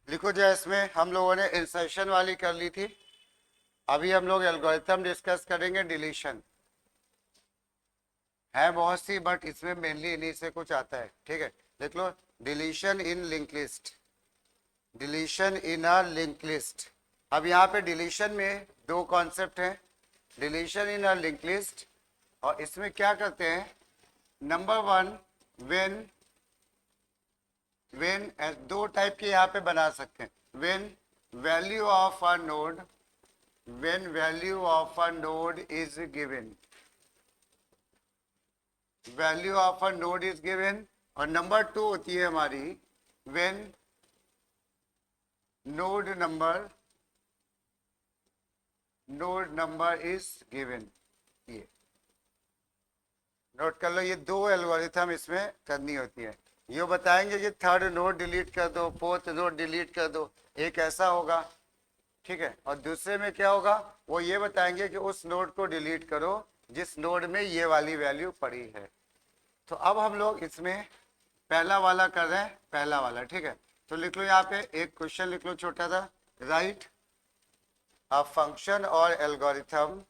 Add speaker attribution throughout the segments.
Speaker 1: लिखो जो इसमें हम लोगों ने इंसर्शन वाली कर ली थी। अभी हम लोग एल्गोरिथम डिस्कस करेंगे डिलीशन। है बहुत सी बट इसमें मेनली इन्हीं से कुछ आता है। ठीक है, देख लो। Deletion in link list, deletion in a link list. अब यहाँ पे डिलीशन में दो कॉन्सेप्ट हैं, deletion in a link list. और इसमें क्या करते हैं, नंबर वन, व्हेन व्हेन दो टाइप के यहाँ पे बना सकते हैं। When value of a node, when value of a node is given, value of a node is given. और नंबर टू होती है हमारी when node number, node number is given. ये नोट कर लो, ये दो एल्गोरिथम इसमें करनी होती है। ये बताएंगे कि थर्ड नोड डिलीट कर दो, फोर्थ नोड डिलीट कर दो, एक ऐसा होगा। ठीक है, और दूसरे में क्या होगा, वो ये बताएंगे कि उस नोड को डिलीट करो जिस नोड में ये वाली वैल्यू पड़ी है। तो अब हम लोग इसमें पहला वाला कर रहे हैं, पहला वाला। ठीक है, तो लिख लो यहाँ पे एक क्वेश्चन लिख लो छोटा सा। राइट अ फंक्शन और एल्गोरिथम,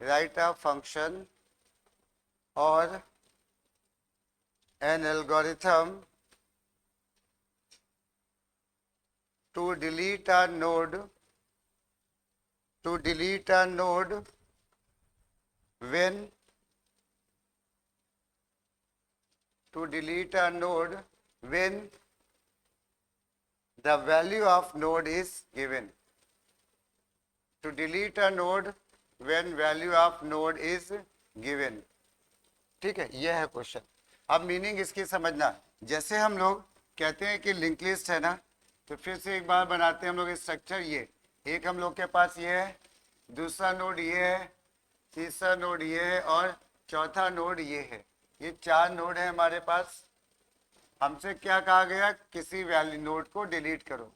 Speaker 1: राइट अ फंक्शन और an algorithm to delete a node, to delete a node when, to delete a node when the value of node is given, to delete a node when value of node is given। ठीक है, यह है question. अब meaning इसकी समझना, जैसे हम लोग कहते हैं कि लिंक लिस्ट है ना, तो फिर से एक बार बनाते हैं हम लोग स्ट्रक्चर। ये एक हम लोग के पास ये है, दूसरा नोड ये है, तीसरा नोड ये है और चौथा नोड ये है। ये चार नोड है हमारे पास। हमसे क्या कहा गया, किसी वैल्यू नोड को डिलीट करो।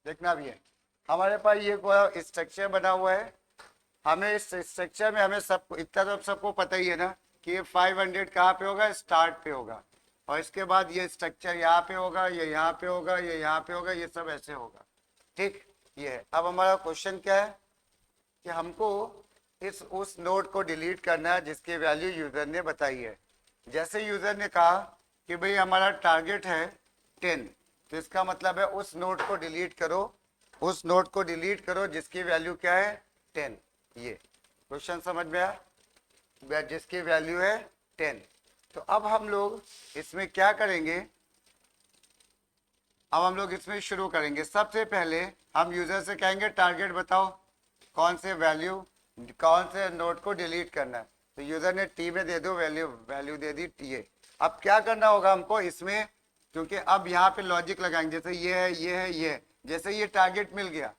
Speaker 1: देखना भी है, हमारे पास ये स्ट्रक्चर बना हुआ है। हमें इस स्ट्रक्चर में हमें सब इतना तो सबको पता ही है ना कि ये 500 कहाँ पे होगा, स्टार्ट पे होगा। और इसके बाद ये स्ट्रक्चर यहाँ पे होगा, ये यहाँ पे होगा, ये यहाँ पे होगा, ये सब ऐसे होगा। ठीक, ये है। अब हमारा क्वेश्चन क्या है कि हमको इस उस नोड को डिलीट करना है जिसकी वैल्यू यूजर ने बताई है। जैसे यूजर ने कहा कि भाई हमारा टारगेट है 10, तो इसका मतलब है उस नोड को डिलीट करो, उस नोड को डिलीट करो जिसकी वैल्यू क्या है, 10। ये क्वेश्चन समझ में आया, जिसकी वैल्यू है 10। तो अब हम लोग इसमें क्या करेंगे, अब हम लोग इसमें शुरू करेंगे। सबसे पहले हम यूजर से कहेंगे टारगेट बताओ, कौन से वैल्यू, कौन से नोड को डिलीट करना है। तो यूजर ने टी में दे दो value, value they the T A. अब क्या करना होगा हमको इसमें, क्योंकि अब यहाँ पे लॉजिक लगाएंगे, जैसे ये है, ये है, ये है। जैसे ये टारगेट मिल गया,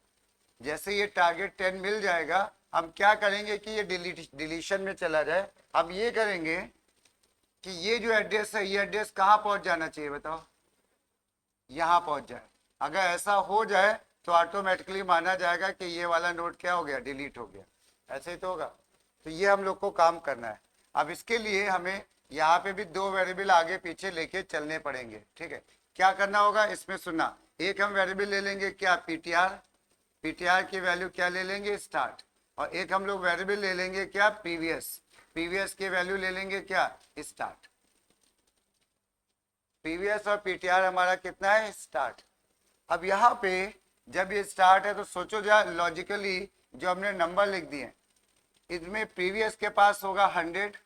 Speaker 1: जैसे ये टारगेट 10 मिल जाएगा, हम क्या करेंगे कि ये डिलीशन में चला जाए। अब ये करेंगे कि ये जो एड्रेस है, ये एड्रेस कहाँ पहुंच जाना चाहिए बताओ, यहाँ पहुंच जाए। अगर ऐसा हो जाए तो ऑटोमेटिकली माना जाएगा कि ये वाला नोड क्या हो गया, डिलीट हो गया। ऐसे ही तो होगा। तो ये हम लोग को काम करना है। अब इसके लिए हमें यहाँ पे भी दो वेरिएबल आगे पीछे लेके चलने पड़ेंगे। ठीक है, क्या करना होगा इसमें सुनना। एक हम वेरिएबल ले लेंगे क्या, पीटीआर, पीटीआर की वैल्यू क्या ले लेंगे, स्टार्ट। और एक हम लोग वेरिएबल ले लेंगे क्या, प्रीवियस, प्रीवियस की वैल्यू ले लेंगे क्या, स्टार्ट। पीवीएस और पीटीआर हमारा कितना है, स्टार्ट। अब यहाँ पे जब ये स्टार्ट है तो सोचो जरा लॉजिकली, जो हमने नंबर लिख दिए इसमें प्रीवियस के पास होगा 100,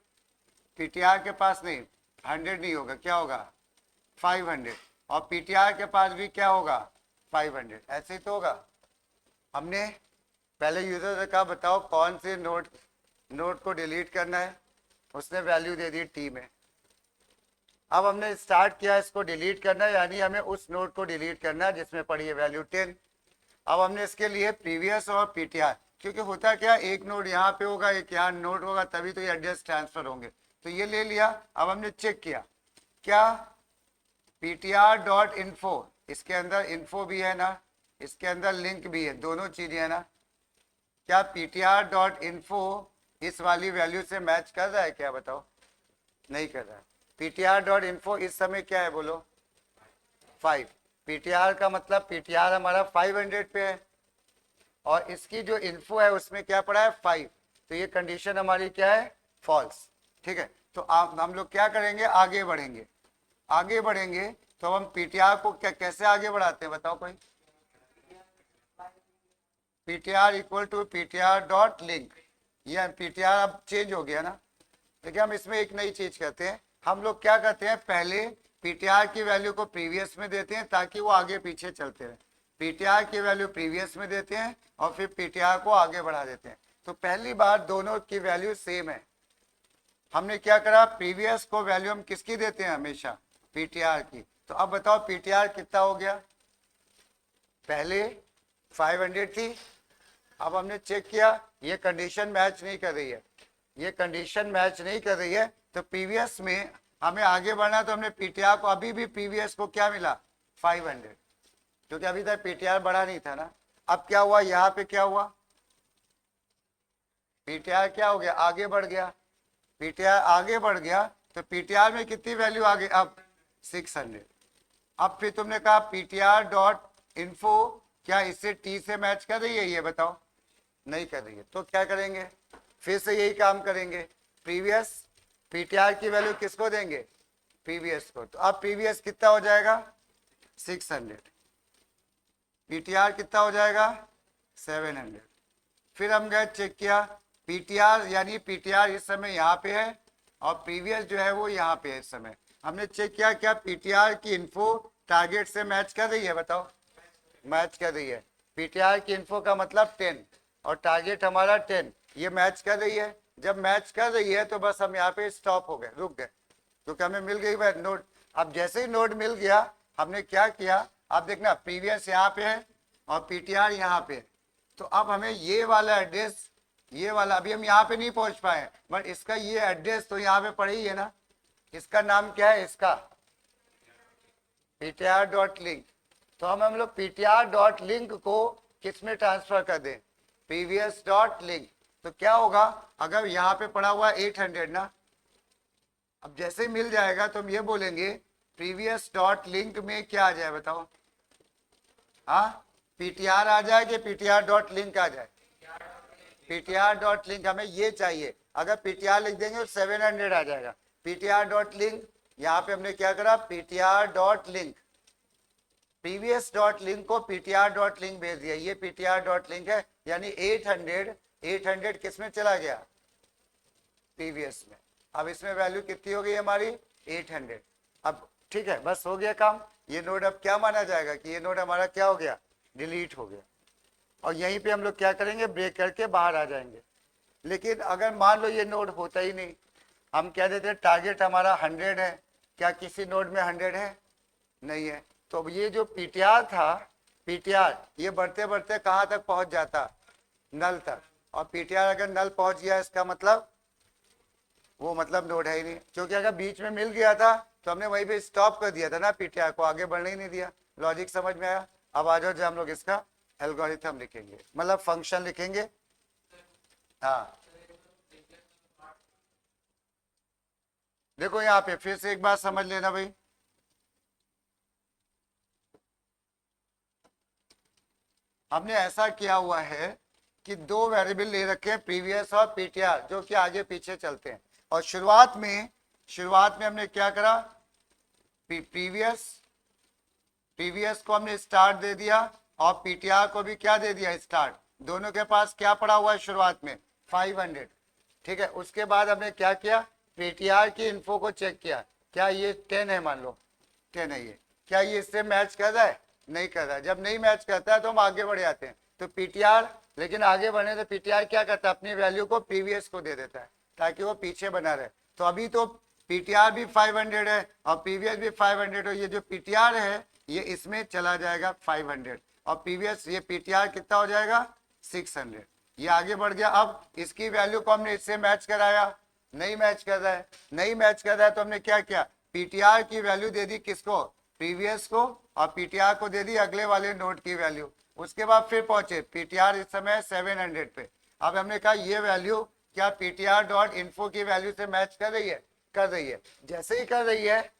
Speaker 1: पीटीआर के पास नहीं, 100 नहीं होगा, क्या होगा 500। और पीटीआर के पास भी क्या होगा 500। ऐसे ही तो होगा। हमने पहले यूजर से कहा बताओ कौन से नोड को डिलीट करना है, उसने वैल्यू दे दी टी में। अब हमने स्टार्ट किया इसको डिलीट करना है, यानी हमें उस नोड को डिलीट करना है जिसमें पड़ी है वैल्यू 10। अब हमने इसके लिए प्रीवियस और पीटीआर, क्योंकि होता क्या, एक नोड यहाँ पे होगा, एक यहाँ नोड होगा, तभी तो ये एड्रेस ट्रांसफर होंगे। तो ये ले लिया। अब हमने चेक किया क्या ptr.info, इसके अंदर इन्फो भी है ना, इसके अंदर लिंक भी है, दोनों चीजें है ना। क्या ptr.info इस वाली वैल्यू से मैच कर रहा है क्या, बताओ? नहीं कर रहा है। ptr.info इस समय क्या है बोलो? 5। ptr का मतलब ptr हमारा 500 पे है और इसकी जो इन्फो है उसमें क्या पड़ा है 5, तो ये कंडीशन हमारी क्या है? फॉल्स। ठीक है, तो आप हम लोग क्या करेंगे, आगे बढ़ेंगे। आगे बढ़ेंगे तो हम पीटीआर को कैसे आगे बढ़ाते हैं बताओ कोई? PTR equal to PTR dot link. ये पीटीआर अब चेंज हो गया ना। देखिए हम इसमें एक नई चीज करते हैं, हम लोग क्या करते हैं, पहले पीटीआर की वैल्यू को प्रीवियस में देते हैं ताकि वो आगे पीछे चलते रहे। पीटीआर की वैल्यू प्रीवियस में देते हैं और फिर पीटीआर को आगे बढ़ा देते हैं। तो पहली बार दोनों की वैल्यू सेम है। हमने क्या करा, प्रीवियस को वैल्यू हम किसकी देते हैं हमेशा? पीटीआर की। तो अब बताओ पीटीआर कितना हो गया? पहले 500 थी, अब हमने चेक किया ये कंडीशन मैच नहीं कर रही है, ये कंडीशन मैच नहीं कर रही है, तो प्रीवियस में हमें आगे बढ़ना, तो हमने पीटीआर को अभी भी प्रीवियस को क्या मिला? 500, क्योंकि अभी तक पीटीआर बढ़ा नहीं था ना। अब क्या हुआ, यहाँ पे क्या हुआ, पीटीआर क्या हो गया? आगे बढ़ गया। पीटीआर आगे बढ़ गया तो पीटीआर में कितनी वैल्यू आ गई अब? 600। अब फिर तुमने कहा पीटीआर डॉट इन्फो क्या इससे टी से मैच कर रही है, ये बताओ? नहीं कर रही है। तो क्या करेंगे, फिर से यही काम करेंगे, प्रीवियस पीटीआर की वैल्यू किसको देंगे? प्रीवियस को। तो अब प्रीवियस कितना हो जाएगा? 600। पीटीआर कितना हो जाएगा? 700। फिर हम गए चेक किया पीटीआर, यानी पीटीआर इस समय यहाँ पे है और प्रीवियस जो है वो यहाँ पे है इस समय। हमने चेक किया क्या पीटीआर की इन्फो टारगेट से मैच कर रही है, बताओ? मैच कर रही है। पीटीआर की इन्फो का मतलब 10 और टारगेट हमारा 10, ये मैच कर रही है। जब मैच कर रही है तो बस हम यहाँ पे स्टॉप हो गए, रुक गए, क्योंकि हमें मिल गई वह नोड। अब जैसे ही नोड मिल गया हमने क्या किया, आप देखना प्रीवियस यहाँ पे है और पीटीआर यहाँ पे है। तो अब हमें ये वाला एड्रेस, ये वाला, अभी हम यहाँ पे नहीं पहुंच पाए बट इसका ये एड्रेस तो यहाँ पे पड़े ही है ना। इसका नाम क्या है? इसका ptr.link। तो हम लोग ptr.link को किस में ट्रांसफर कर दें? previous.link। तो क्या होगा, अगर यहाँ पे पड़ा हुआ 800 ना, अब जैसे मिल जाएगा तो हम ये बोलेंगे previous.link में क्या आ जाए बताओ? हाँ, ptr आ जाए कि ptr.link आ जाए? ptr.link हमें ये चाहिए। अगर ptr लिख देंगे तो 700 आ जाएगा। ptr.link यहाँ पे हमने क्या करा, ptr.link, previous.link को ptr.link भेज दिया, ये ptr.link है, यानी 800 किस में चला गया? प्रीवियस में। अब इसमें वैल्यू कितनी हो गई हमारी? 800। अब ठीक है, बस हो गया काम। ये नोड अब क्या माना जाएगा कि ये नोड हमारा क्या हो गया? डिलीट हो गया। और यहीं पे हम लोग क्या करेंगे, ब्रेक करके बाहर आ जाएंगे। लेकिन अगर मान लो ये नोड होता ही नहीं, हम क्या देते हैं, टारगेट हमारा 100 है, क्या किसी नोड में 100 है? नहीं है। तो ये जो पीटीआर था, पीटीआर ये बढ़ते बढ़ते कहाँ तक पहुंच जाता? नल तक। और पीटीआर अगर नल पहुंच गया इसका मतलब वो मतलब नोड है ही नहीं, क्योंकि अगर बीच में मिल गया था तो हमने वहीं पे स्टॉप कर दिया था ना, पीटीआर को आगे बढ़ने ही नहीं दिया। लॉजिक समझ में आया? अब आ जाओ, जो हम लोग इसका एल्गोरिथम लिखेंगे, मतलब फंक्शन लिखेंगे। हाँ देखो यहाँ पे फिर से एक बात समझ लेना भाई, हमने ऐसा किया हुआ है कि दो वेरिएबल ले रखे हैं, प्रीवियस और पीटीआर, जो कि आगे पीछे चलते हैं। और शुरुआत में हमने क्या करा, प्रीवियस को हमने स्टार्ट दे दिया और पीटीआर को भी क्या दे दिया? स्टार्ट। दोनों के पास क्या पड़ा हुआ है शुरुआत में? 500। ठीक है, उसके बाद हमने क्या किया, पीटीआर की इन्फो को चेक किया, क्या ये 10 है? मान लो 10 है ये, क्या ये इससे मैच कर रहा है? नहीं कर रहा है। जब नहीं मैच करता है तो हम आगे बढ़ जाते हैं। तो पीटीआर, लेकिन आगे बढ़ने से पीटीआर क्या करता है, अपनी वैल्यू को प्रीवियस को दे देता है ताकि वो पीछे बना रहे। तो अभी तो पीटीआर भी 500 है और प्रीवियस भी 500 है, ये जो पीटीआर है ये इसमें चला जाएगा 500 और प्रीवियस ये पीटीआर कितना हो जाएगा? 600। ये आगे बढ़ गया। अब इसकी वैल्यू को हमने इससे मैच कराया, नहीं मैच कर रहा है, नहीं मैच कर रहा है तो हमने क्या किया, पीटीआर की वैल्यू दे दी किसको, प्रीवियस को, और पीटीआर को दे दी अगले वाले नोड की वैल्यू। उसके बाद फिर पहुंचे पीटीआर इस समय 700 पे। अब हमने कहा ये वैल्यू क्या पीटीआर डॉट इन्फो की वैल्यू से मैच कर रही है, कर रही है। जैसे ही कर रही है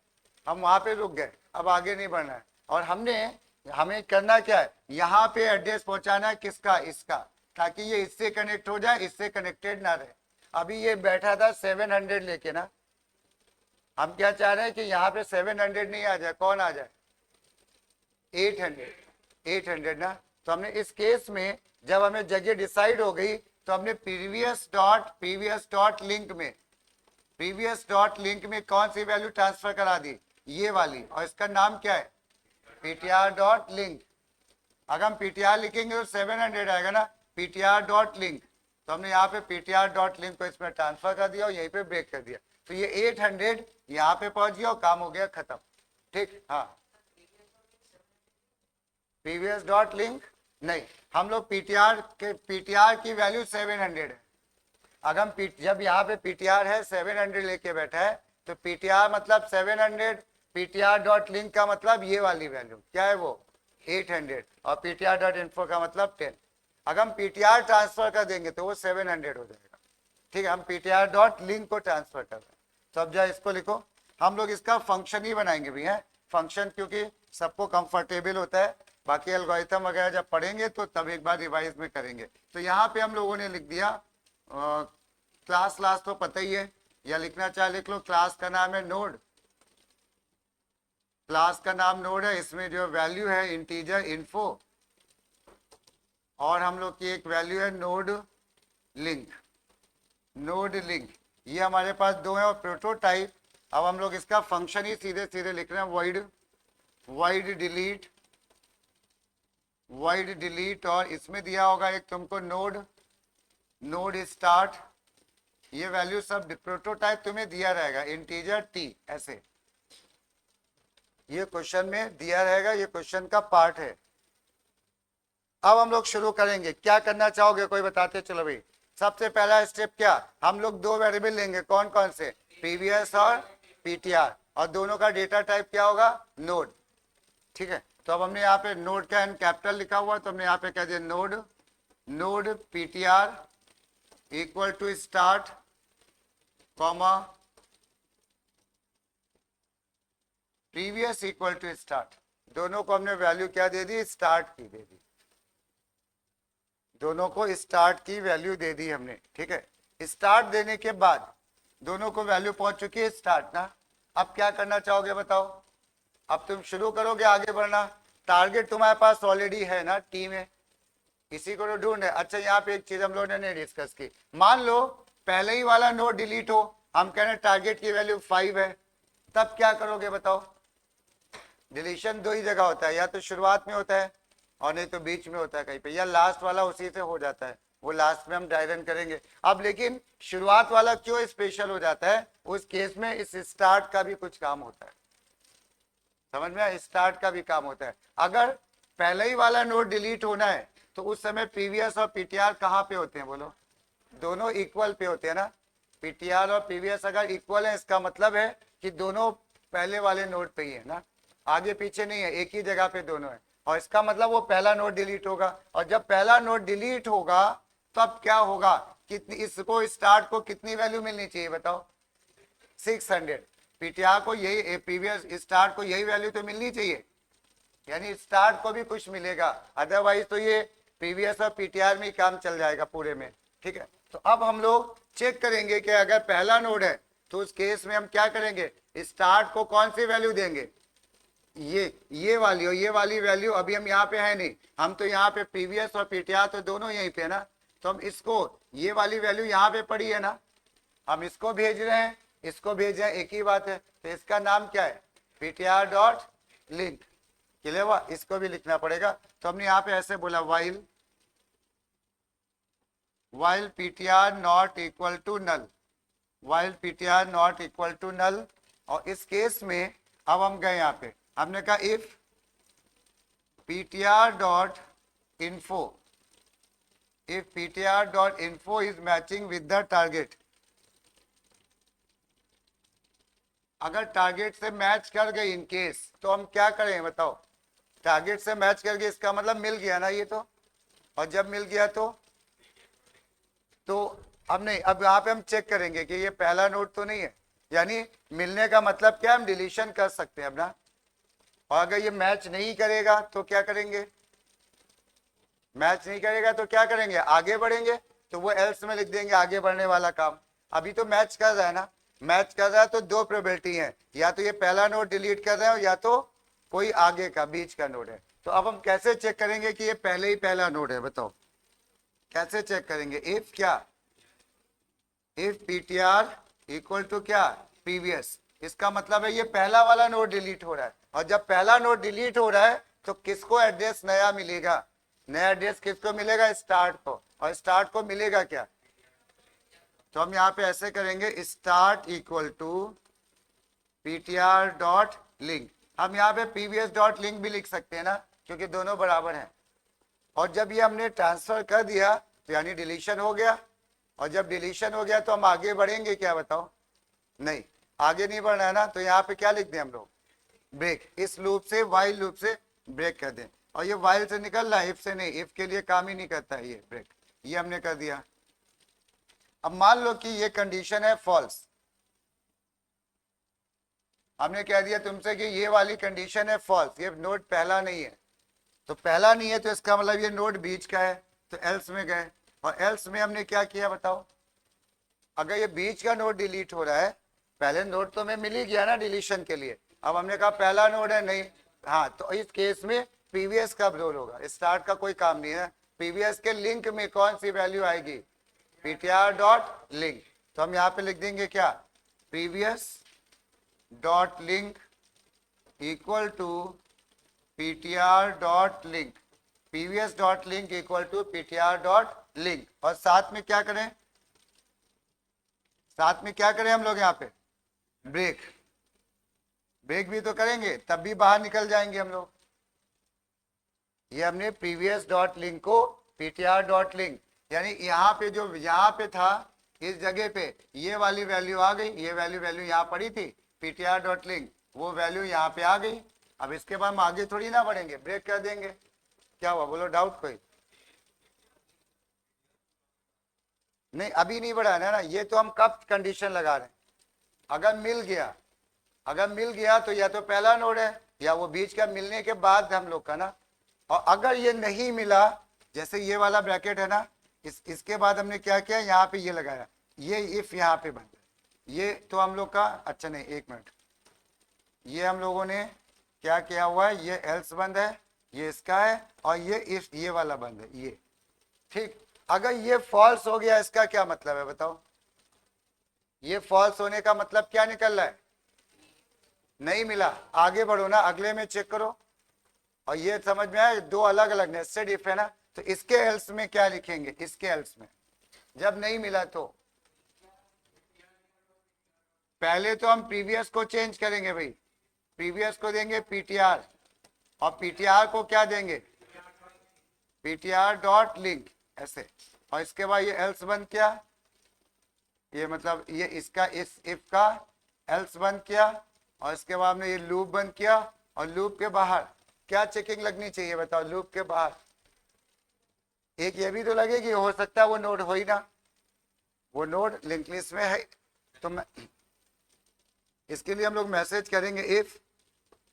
Speaker 1: हम वहां पे रुक गए, अब आगे नहीं बढ़ना है। और हमें करना क्या है, यहाँ पे एड्रेस पहुंचाना है किसका, इसका, ताकि ये इससे कनेक्ट हो जाए, इससे कनेक्टेड ना रहे। अभी ये बैठा था 700 लेके ना, हम क्या चाह रहे हैं कि यहाँ पे 700 नहीं आ जाए, कौन आ जाए, 800 ना। तो हमने इस केस में जब हमें जगह डिसाइड हो गई तो हमने प्रीवियस डॉट लिंक में कौन सी वैल्यू ट्रांसफर करा दी, ये वाली, और इसका नाम क्या है, पीटीआर डॉट लिंक। अगर हम पीटीआर लिखेंगे तो 700 आएगा ना, पीटीआर डॉट लिंक। तो हमने यहाँ पे पीटीआर डॉट लिंक को इसमें ट्रांसफर कर दिया और यहीं पे ब्रेक कर दिया, तो ये 800 यहाँ पे पहुंच गया और काम हो गया खत्म। ठीक, हाँ, प्रीवियस डॉट लिंक नहीं, हम लोग पीटीआर की वैल्यू 700 है। अगर हम जब यहाँ पे पीटीआर है 700 लेके बैठा है तो पीटीआर मतलब 700, पीटीआर डॉट लिंक का मतलब ये वाली वैल्यू क्या है, वो 800, और पीटीआर डॉट इन्फो का मतलब 10। अगर हम पीटीआर ट्रांसफर कर देंगे तो वो 700 हो जाएगा। ठीक है, हम पीटीआर डॉट लिंक को ट्रांसफर कर रहे हैं। तो अब जाए इसको लिखो, हम लोग इसका फंक्शन ही बनाएंगे भी है, फंक्शन, क्योंकि सबको कंफर्टेबल होता है। बाकी एल्गोरिथम वगैरह जब पढ़ेंगे तो तब एक बार रिवाइज में करेंगे। तो यहाँ पे हम लोगों ने लिख दिया क्लास तो पता ही है, या लिखना चाहे लिख लो, क्लास का नाम है नोड, क्लास का नाम नोड है, इसमें जो वैल्यू है इंटीजर इन्फो, और हम लोग की एक वैल्यू है नोड लिंक, ये हमारे पास दो है। और प्रोटोटाइप, अब हम लोग इसका फंक्शन ही सीधे सीधे लिख रहे हैं, void delete, और इसमें दिया होगा एक तुमको नोड स्टार्ट, ये वैल्यू सब प्रोटोटाइप तुम्हें दिया रहेगा, इंटीजर टी ऐसे, ये क्वेश्चन में दिया रहेगा, ये क्वेश्चन का पार्ट है। अब हम लोग शुरू करेंगे, क्या करना चाहोगे कोई बताते चलो भाई। सबसे पहला स्टेप क्या, हम लोग दो वेरिएबल लेंगे, कौन कौन से, प्रीवियस और पीटीआर, और दोनों का डेटा टाइप क्या होगा, नोड। ठीक है, तो अब हमने यहाँ पे नोड का एन कैपिटल लिखा हुआ है, तो हमने यहाँ पे कह दिया node PTR equal to start comma previous equal to start, दोनों को हमने वैल्यू क्या दे दी, स्टार्ट की दे दी, दोनों को स्टार्ट की वैल्यू दे दी हमने। ठीक है, स्टार्ट देने के बाद दोनों को वैल्यू पहुंच चुकी है स्टार्ट ना। अब क्या करना चाहोगे बताओ, अब तुम शुरू करोगे आगे बढ़ना, टारगेट तुम्हारे पास ऑलरेडी है ना, टी में, इसी को तो ढूंढ है। अच्छा, यहाँ पे एक चीज हम लोगों ने नहीं डिस्कस की, मान लो पहले ही वाला नोड डिलीट हो, हम कह रहे हैं टारगेट की वैल्यू 5 है, तब क्या करोगे बताओ। डिलीशन दो ही जगह होता है, या तो शुरुआत में होता है और नहीं तो बीच में होता है कहीं पे, या लास्ट वाला उसी से हो जाता है, वो लास्ट में हम डायरन करेंगे। अब लेकिन शुरुआत वाला क्यों स्पेशल हो जाता है, उस केस में इस स्टार्ट का भी कुछ काम होता है, समझ में आया, स्टार्ट का भी काम होता है। अगर पहले ही वाला नोड डिलीट होना है तो उस समय पीवीएस और पीटीआर कहाँ पे होते हैं बोलो, दोनों इक्वल पे होते हैं ना। पीटीआर और पीवीएस अगर इक्वल है इसका मतलब है कि दोनों पहले वाले नोड पे ही है ना, आगे पीछे नहीं है, एक ही जगह पे दोनों है, और इसका मतलब वो पहला नोड डिलीट होगा। और जब पहला नोड डिलीट होगा तब क्या होगा, कितनी, इसको स्टार्ट को कितनी वैल्यू मिलनी चाहिए बताओ, 600। पीटीआर को यही, प्रीवियस स्टार्ट को यही वैल्यू तो मिलनी चाहिए, यानी स्टार्ट को भी कुछ मिलेगा, अदरवाइज तो ये प्रीवियस और पीटीआर में ही काम चल जाएगा पूरे में। ठीक है, तो अब हम लोग चेक करेंगे कि अगर पहला नोड है तो उस केस में हम क्या करेंगे, स्टार्ट को कौन सी वैल्यू देंगे, ये वाली, और ये वाली वैल्यू अभी हम यहाँ पे है नहीं, हम तो यहाँ पे प्रीवियस और पीटीआर तो दोनों यहीं पे है ना, तो हम इसको, ये वाली वैल्यू यहाँ पे पड़ी है ना, हम इसको भेज रहे हैं, इसको भेज रहे हैं, एक ही बात है। तो इसका नाम क्या है, पीटीआर डॉट लिंक, क्लियर हुआ, इसको भी लिखना पड़ेगा। तो हमने यहाँ पे ऐसे बोला, while PTR not equal to null, while PTR not equal to null. और इस केस में अब हम गए यहाँ पे, हमने कहा if ptr dot info, if ptr dot info is matching with the target, अगर टारगेट से मैच कर गई इन केस, तो हम क्या करें बताओ? टारगेट से मैच कर गई इसका मतलब मिल गया ना ये तो, और जब मिल गया तो अब नहीं, अब यहाँ पे हम चेक करेंगे कि ये पहला नोड तो नहीं है, यानी मिलने का मतलब क्या, हम डिलीशन कर सकते हैं अपना। और अगर ये मैच नहीं करेगा तो क्या करेंगे? मैच नहीं करेगा तो क्या करेंगे? आगे बढ़ेंगे, तो वो एल्स में लिख देंगे आगे बढ़ने वाला काम। अभी तो मैच कर रहा है ना, मैच कर रहा है तो दो प्रोबेबिलिटी है, या तो ये पहला नोड डिलीट कर रहे हो या तो कोई आगे का बीच का नोड है। तो अब हम कैसे चेक करेंगे कि ये पहले ही पहला नोड है? बताओ कैसे चेक करेंगे? इफ क्या, इफ पीटीआर इक्वल टू क्या, प्रीवियस। इसका मतलब है ये पहला वाला नोड डिलीट हो रहा है, और जब पहला नोड डिलीट हो रहा है तो किसको एड्रेस नया मिलेगा? नया एड्रेस किसको मिलेगा? स्टार्ट को। और स्टार्ट को मिलेगा क्या? तो हम यहाँ पे ऐसे करेंगे, start equal to PTR dot link. हम यहाँ पे पीवीएस डॉट लिंक भी लिख सकते हैं ना, क्योंकि दोनों बराबर हैं। और जब ये हमने ट्रांसफर कर दिया तो यानी डिलीशन हो गया, और जब डिलीशन हो गया तो हम आगे बढ़ेंगे क्या? बताओ नहीं, आगे नहीं बढ़ना है ना, तो यहाँ पे क्या लिख दें हम लोग? ब्रेक। इस लूप से, वाइल लूप से ब्रेक कर दें। और ये वाइल से निकल रहा है, इफ से नहीं, इफ के लिए काम ही नहीं करता है ये ब्रेक। ये हमने कर दिया। अब मान लो कि ये कंडीशन है फॉल्स, हमने कह दिया तुमसे कि ये वाली कंडीशन है फॉल्स, ये नोड पहला नहीं है। तो पहला नहीं है तो इसका मतलब ये नोड बीच का है, तो एल्स में गए, और एल्स में हमने क्या किया बताओ? अगर ये बीच का नोड डिलीट हो रहा है, पहले नोड तो हमें मिल ही गया ना डिलीशन के लिए, अब हमने कहा पहला नोड है नहीं, हाँ, तो इस केस में प्रीवियस का रोल होगा, स्टार्ट का कोई काम नहीं है। प्रीवियस के लिंक में कौन सी वैल्यू आएगी? PTR dot link. तो हम यहाँ पे लिख देंगे क्या, previous dot link equal to PTR dot link, previous dot link equal to PTR dot link. और साथ में क्या करें, साथ में क्या करें हम लोग यहाँ पे? ब्रेक। ब्रेक भी तो करेंगे, तब भी बाहर निकल जाएंगे हम लोग। ये हमने प्रीवियस डॉट लिंक को पीटीआर डॉट लिंक, यानी यहाँ पे जो यहाँ पे था, इस जगह पे ये वाली वैल्यू आ गई, ये वैल्यू यहाँ पड़ी थी पीटीआर डॉट लिंक, वो वैल्यू यहाँ पे आ गई। अब इसके बाद हम आगे थोड़ी ना बढ़ेंगे, ब्रेक कर देंगे। क्या हुआ बोलो, डाउट कोई? नहीं अभी नहीं बढ़ाना है ना, ये तो हम कब कंडीशन लगा रहे हैं? अगर मिल गया, अगर मिल गया तो या तो पहला नोड है या वो बीच का मिलने के बाद हम लोग का ना। और अगर ये नहीं मिला, जैसे ये वाला ब्रैकेट है ना, इसके बाद हमने क्या किया, यहाँ पे ये लगाया, ये इफ यहाँ पे बन गया, ये तो हम लोग का, अच्छा नहीं एक मिनट, ये हम लोगों ने क्या किया हुआ है, ये एल्स बंद है, ये इसका है, और ये इफ ये वाला बंद है ये, ठीक। अगर ये फॉल्स हो गया, इसका क्या मतलब है बताओ? ये फॉल्स होने का मतलब क्या निकल रहा है? नहीं मिला, आगे बढ़ो ना, अगले में चेक करो। और ये समझ में आया, दो अलग अलग नेस्टेड इफ है ना, तो इसके एल्स में क्या लिखेंगे? इसके एल्स में जब नहीं मिला तो पहले तो हम प्रीवियस को चेंज करेंगे भाई, प्रीवियस को देंगे पीटीआर, और पीटीआर को क्या देंगे? पीटीआर डॉट लिंक ऐसे। और इसके बाद ये एल्स बंद किया, ये मतलब ये इसका इस इफ का एल्स बंद किया, और इसके बाद हमने ये लूप बंद किया। और लूप के बाहर क्या चेकिंग लगनी चाहिए बताओ? लूप के बाहर एक ये भी तो लगेगी, हो सकता है वो नोड हो ही ना, वो नोड लिंक लिस्ट में है। तो मैं इसके लिए हम लोग मैसेज करेंगे if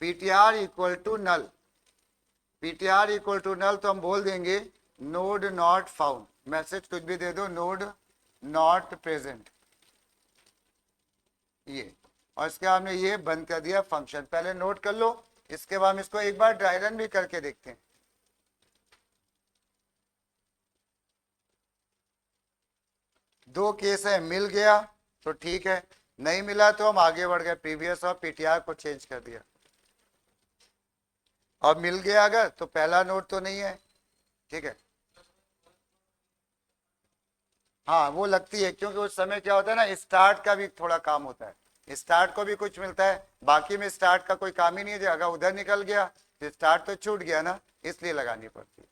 Speaker 1: PTR equal to null, PTR equal to null, तो हम बोल देंगे नोड नॉट फाउंड, मैसेज कुछ भी दे दो, नोड नॉट प्रेजेंट, ये। और इसके बाद हमने ये बंद कर दिया फंक्शन, पहले नोट कर लो, इसके बाद हम इसको एक बार ड्राई रन भी करके देखते हैं। दो केस है, मिल गया तो ठीक है, नहीं मिला तो हम आगे बढ़ गए, प्रीवियस और पीटीआर को चेंज कर दिया। और मिल गया अगर तो पहला नोड तो नहीं है, ठीक है। हाँ वो लगती है, क्योंकि उस समय क्या होता है ना, स्टार्ट का भी थोड़ा काम होता है, स्टार्ट को भी कुछ मिलता है, बाकी में स्टार्ट का कोई काम ही नहीं है, अगर उधर निकल गया तो स्टार्ट तो छूट गया ना, इसलिए लगानी पड़ती है।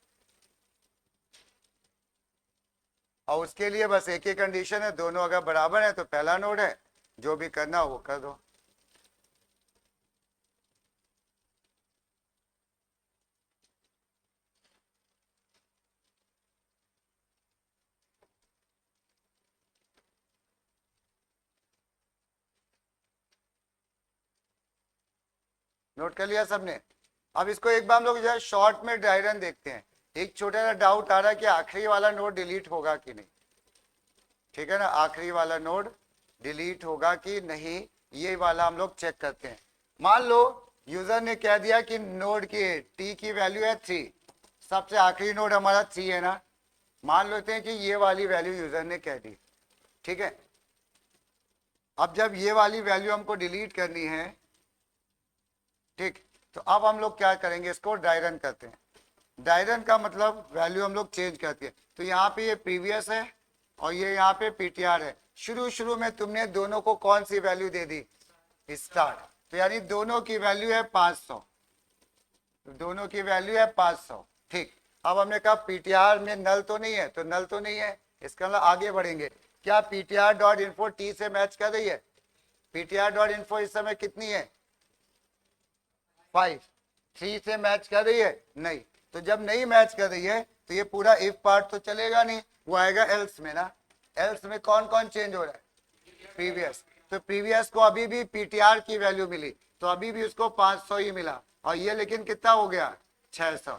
Speaker 1: और उसके लिए बस एक ही कंडीशन है, दोनों अगर बराबर है तो पहला नोड है, जो भी करना हो वो कर दो। नोट कर लिया सबने? अब इसको एक बार हम लोग जो है शॉर्ट में ड्राई रन देखते हैं। एक छोटा सा डाउट आ रहा है कि आखिरी वाला नोड डिलीट होगा कि नहीं, ठीक है ना, आखिरी वाला नोड डिलीट होगा कि नहीं, ये वाला हम लोग चेक करते हैं। मान लो यूजर ने कह दिया कि नोड की टी की वैल्यू है 3, सबसे आखिरी नोड हमारा 3 है ना, मान लेते हैं कि ये वाली वैल्यू यूजर ने कह दी, ठीक है। अब जब ये वाली वैल्यू हमको डिलीट करनी है, ठीक, तो अब हम लोग क्या करेंगे, इसको ड्राई रन करते हैं। ड्राई रन का मतलब वैल्यू हम लोग चेंज करते हैं। तो यहाँ पे ये प्रीवियस है और ये यहाँ पे पीटीआर है। शुरू में तुमने दोनों को कौन सी वैल्यू दे दी, स्टार्ट, तो यानी दोनों की वैल्यू है 500, दोनों की वैल्यू है 500, ठीक। अब हमने कहा पीटीआर में नल तो नहीं है, तो नल तो नहीं है, इसका मतलब आगे बढ़ेंगे। क्या पीटीआर डॉट इन्फो टी से मैच कर रही है? पीटीआर डॉट इन्फो इस समय कितनी है, 5, 3 से मैच कर रही है? नहीं। तो जब नहीं मैच कर रही है तो ये पूरा इफ पार्ट तो चलेगा नहीं, वो आएगा एल्स में ना। एल्स में कौन कौन चेंज हो रहा है, प्रीवियस, तो प्रीवियस को अभी भी पीटीआर की वैल्यू मिली, तो अभी भी उसको 500 ही मिला, और ये लेकिन कितना हो गया, 600।